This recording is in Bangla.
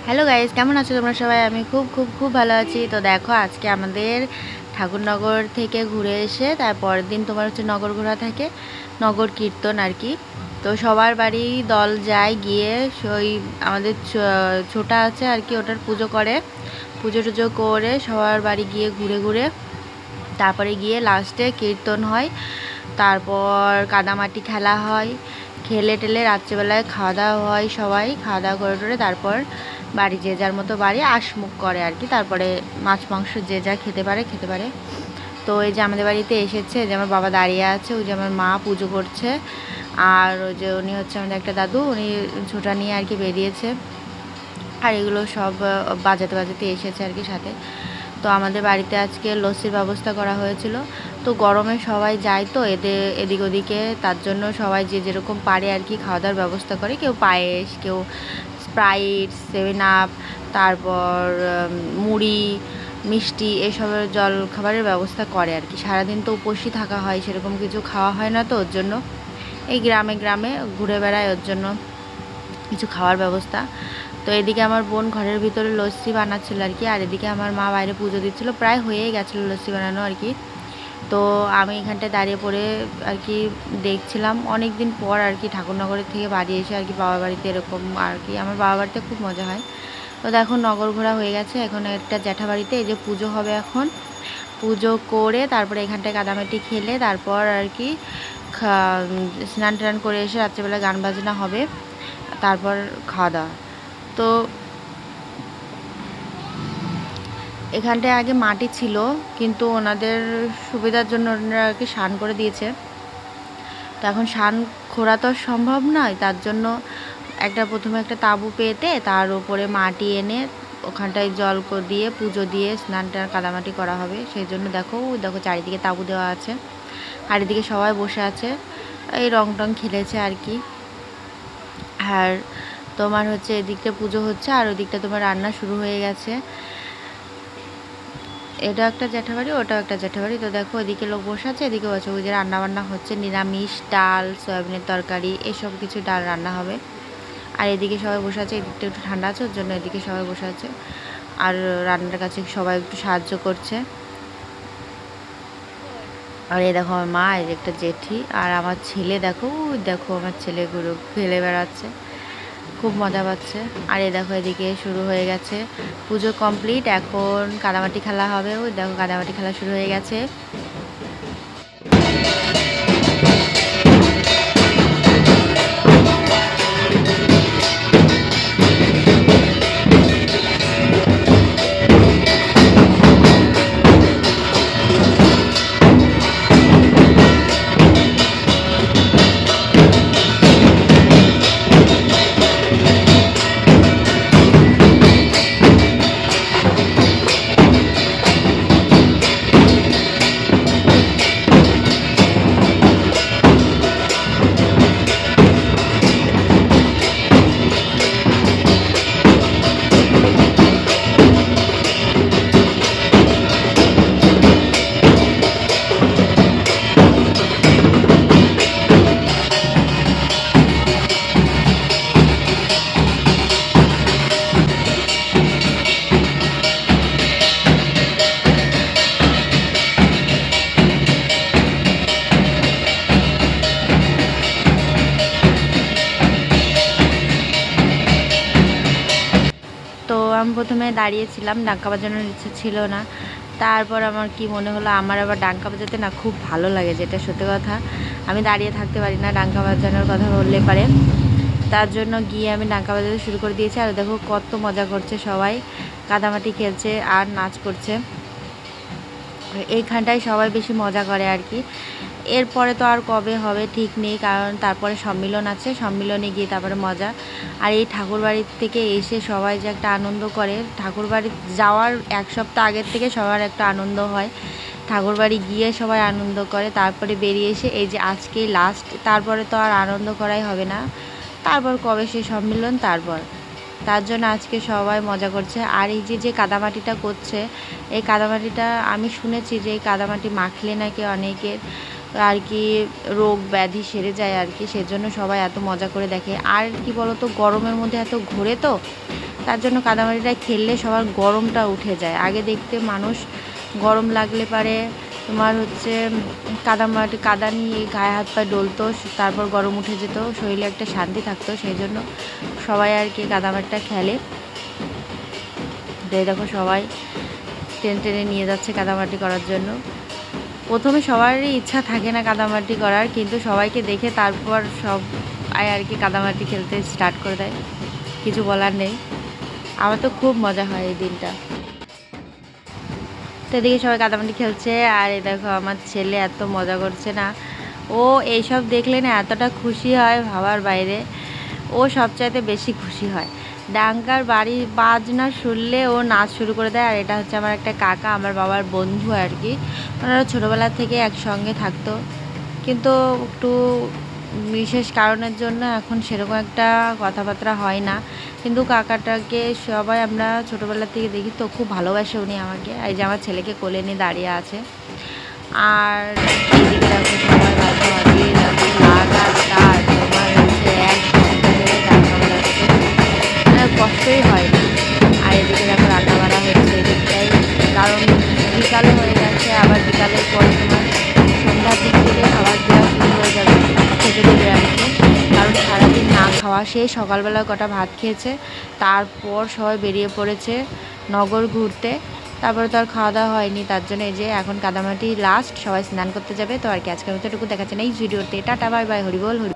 হ্যালো গাইস, কেমন আছো তোমরা সবাই? আমি খুব খুব খুব ভালো আছি। তো দেখো, আজকে আমাদের ঠাকুরনগর থেকে ঘুরে এসে তারপরের দিন তোমার হচ্ছে নগর ঘোরা থাকে, নগর কীর্তন আর কি। তো সবার বাড়ি দল যায় গিয়ে, ওই আমাদের ছোটা আছে আর কি, ওটার পুজো করে, পুজো টুজো করে সবার বাড়ি গিয়ে ঘুরে ঘুরে তারপরে গিয়ে লাস্টে কীর্তন হয়, তারপর কাদামাটি খেলা হয়, খেলে টেলে রাত্রিবেলায় খাওয়া দাওয়া হয়, সবাই খাওয়া দাওয়া করে টোরে তারপর বাড়ি যে যার মতো বাড়ি আশমুখ করে আর কি। তারপরে মাছ মাংস যে যা খেতে পারে খেতে পারে। তো এই যে আমাদের বাড়িতে এসেছে, যে আমার বাবা দাঁড়িয়ে আছে, ওই যে আমার মা পুজো করছে, আর ওই যে উনি হচ্ছে আমাদের একটা দাদু, উনি ছোটা নিয়ে আর কি বেরিয়েছে, আর এগুলো সব বাজাতে বাজাতে এসেছে আর কি সাথে। তো আমাদের বাড়িতে আজকে লস্যির ব্যবস্থা করা হয়েছিল। তো গরমে সবাই যায় তো এদিক ওদিকে, তার জন্য সবাই যে যেরকম পারে আর কি খাওয়া দাওয়ার ব্যবস্থা করে, কেউ পায়েস, কেউ স্প্রাইট, 7 আপ, তারপর মুড়ি, মিষ্টি, এসবের জল খাবারের ব্যবস্থা করে আর কি। সারাদিন তো উপোসই থাকা হয়, সেরকম কিছু খাওয়া হয় না, তো ওর জন্য এই গ্রামে গ্রামে ঘুরে বেড়ায়, ওর জন্য কিছু খাওয়ার ব্যবস্থা। তো এদিকে আমার বোন ঘরের ভিতরে লস্যি বানাচ্ছিল আর কি, আর এদিকে আমার মা বাইরে পুজো দিচ্ছিলো, প্রায় হয়েই গেছিলো লস্যি বানানো আর কি। তো আমি এখানটায় দাঁড়িয়ে পড়ে আর কি দেখছিলাম, অনেক দিন পর আর কি ঠাকুরনগরের থেকে বাড়ি এসে আর কি বাবার বাড়িতে এরকম আর কি, আমার বাবার বাড়িতে খুব মজা হয়। তো দেখো নগর ঘোরা হয়ে গেছে, এখন একটা জ্যাঠা বাড়িতে এই যে পুজো হবে, এখন পুজো করে তারপরে এখানটায় কাদামাটি খেলে তারপর আর কি স্নান টান করে এসে রাত্রিবেলা গান বাজনা হবে, তারপর খাওয়া দাওয়া। তো এখানটায় আগে মাটি ছিল, কিন্তু ওনাদের সুবিধার জন্য ওনারা আর কি শান করে দিয়েছে। তো এখন শান খোঁড়া তো সম্ভব নয়, তার জন্য প্রথমে একটা তাঁবু পেতে তার উপরে মাটি এনে ওখানটায় জল দিয়ে পুজো দিয়ে স্নান টান কাদামাটি করা হবে। সেই জন্য দেখো দেখো চারিদিকে তাঁবু দেওয়া আছে, আর এদিকে সবাই বসে আছে, এই রং টং খেলেছে আর কি। আর তোমার হচ্ছে এদিকটা পুজো হচ্ছে, আর ওদিকটা তোমার রান্না শুরু হয়ে গেছে। এটা একটা জ্যাঠাবাড়ি, ওটাও একটা জ্যাঠাবাড়ি। তো দেখো এদিকে লোক বসে আছে, এদিকে বসে, ওই যে রান্না বান্না হচ্ছে, নিরামিষ ডাল, সয়াবিনের তরকারি, এসব কিছু ডাল রান্না হবে। আর এদিকে সবাই বসে আছে, এদিকটা একটু ঠান্ডা আছে, ওর জন্য এদিকে সবাই বসে আছে, আর রান্নার কাছে সবাই একটু সাহায্য করছে। আর এই দেখো আমার মা, এই একটা জেঠি, আর আমার ছেলে দেখো, দেখো আমার ছেলে গুলো খেলে বেড়াচ্ছে, খুব মজা পাচ্ছে। আর এই দেখো এদিকে শুরু হয়ে গেছে, পুজো কমপ্লিট, এখন কাদামাটি খেলা হবে। ওই দেখো কাদামাটি খেলা শুরু হয়ে গেছে। তো আমি প্রথমে দাঁড়িয়েছিলাম, ডাঙ্কা বাজানোর ইচ্ছে ছিল না, তারপর আমার কি মনে হলো, আমার আবার ডাঙ্কা বাজাতে না খুব ভালো লাগে, যেটা সত্যি কথা। আমি দাঁড়িয়ে থাকতে পারি না ডাঙ্কা বাজানোর কথা বললে পারে, তার জন্য গিয়ে আমি ডাঙ্কা বাজাতে শুরু করে দিয়েছি। আর দেখো কত মজা করছে সবাই, কাদামাটি খেলছে আর নাচ করছে, এইখানটায় সবাই বেশি মজা করে আর কি। এরপরে তো আর কবে হবে ঠিক নেই, কারণ তারপরে সম্মিলন আছে, সম্মিলনে গিয়ে তারপরে মজা। আর এই ঠাকুরবাড়ির থেকে এসে সবাই যে একটা আনন্দ করে, ঠাকুরবাড়ি যাওয়ার 1 সপ্তাহ আগের থেকে সবার একটা আনন্দ হয়, ঠাকুরবাড়ি গিয়ে সবাই আনন্দ করে, তারপরে বেরিয়ে এসে এই যে আজকেই লাস্ট, তারপরে তো আর আনন্দ করাই হবে না, তারপর কবে সেই সম্মিলন, তার জন্য আজকে সবাই মজা করছে। আর এই যে যে কাদামাটিটা করছে, এই কাদামাটিটা আমি শুনেছি যে এই কাদামাটি মাখলে নাকি অনেকের আর কি রোগ ব্যাধি সেরে যায় আর কি, সেজন্য সবাই এত মজা করে দেখে। আর কি বলতো, গরমের মধ্যে এত ঘোরে, তো তার জন্য কাদামাটিটা খেললে সবার গরমটা উঠে যায়। আগে দেখতে মানুষ গরম লাগলে পারে তোমার হচ্ছে কাদা নিয়ে গায়ে হাত পায়ে ডলতো, তারপর গরম উঠে যেত, শরীরে একটা শান্তি থাকতো, সেই জন্য সবাই আর কি কাদামাটিটা খেলে। দেখো সবাই টেনে টেনে নিয়ে যাচ্ছে কাদামাটি করার জন্য। প্রথমে সবারই ইচ্ছা থাকে না কাদামাটি করার, কিন্তু সবাইকে দেখে তারপর সবাই আর কি কাদামাটি খেলতে স্টার্ট করে দেয়, কিছু বলার নেই। আমার তো খুব মজা হয় এই দিনটা। তো এদিকে সবাই কাদামাটি খেলছে, আর এই দেখো আমার ছেলে এত মজা করছে না, ও এইসব দেখলে না এতটা খুশি হয় ভাবার বাইরে। ও সবচাইতে বেশি খুশি হয়, ডাঙ্গার বাড়ি বাজনা শুনলে ও নাচ শুরু করে দেয়। আর এটা হচ্ছে আমার একটা কাকা, আমার বাবার বন্ধু আর কি, ওনারা ছোটোবেলা থেকে একসঙ্গে থাকতো, কিন্তু একটু বিশেষ কারণের জন্য এখন সেরকম একটা কথাবার্তা হয় না। কিন্তু কাকাটাকে সবাই আমরা ছোটোবেলা থেকে দেখি তো, খুব ভালোবাসে উনি আমাকে। এই যে আমার ছেলেকে কোলে নিয়ে দাঁড়িয়ে আছে। আর এইদিকে দেখো সবাই বাজনা বাজিয়ে যাচ্ছে, লাগাতার তোমার হচ্ছে এক ঘন্টা ধরে ডাঙ্গা বাজাচ্ছে, মানে কষ্টই হয় না। আর এদিকে দেখো রান্না বাড়া হচ্ছে এদিকটাই, কারণ বিকালে হয়ে গেছে, আবার বিকালের পরে তোমার সন্ধ্যার দিক থেকে খাবার দেওয়া শুরু হয়ে যাবে, খেতে দেবে আর কি। কারণ সারাদিন না খাওয়া, সেই সকালবেলা কটা ভাত খেয়েছে, তারপর সবাই বেরিয়ে পড়েছে নগর ঘুরতে, তারপরে তো আর খাওয়া দাওয়া হয়নি। তার জন্য এই যে এখন কাদামাটি লাস্ট, সবাই স্নান করতে যাবে। তো আর কি আজকের মতো এটুকু দেখাচ্ছে না এই ভিডিওতে। টাটা বাই বাই, হরিবল হরি।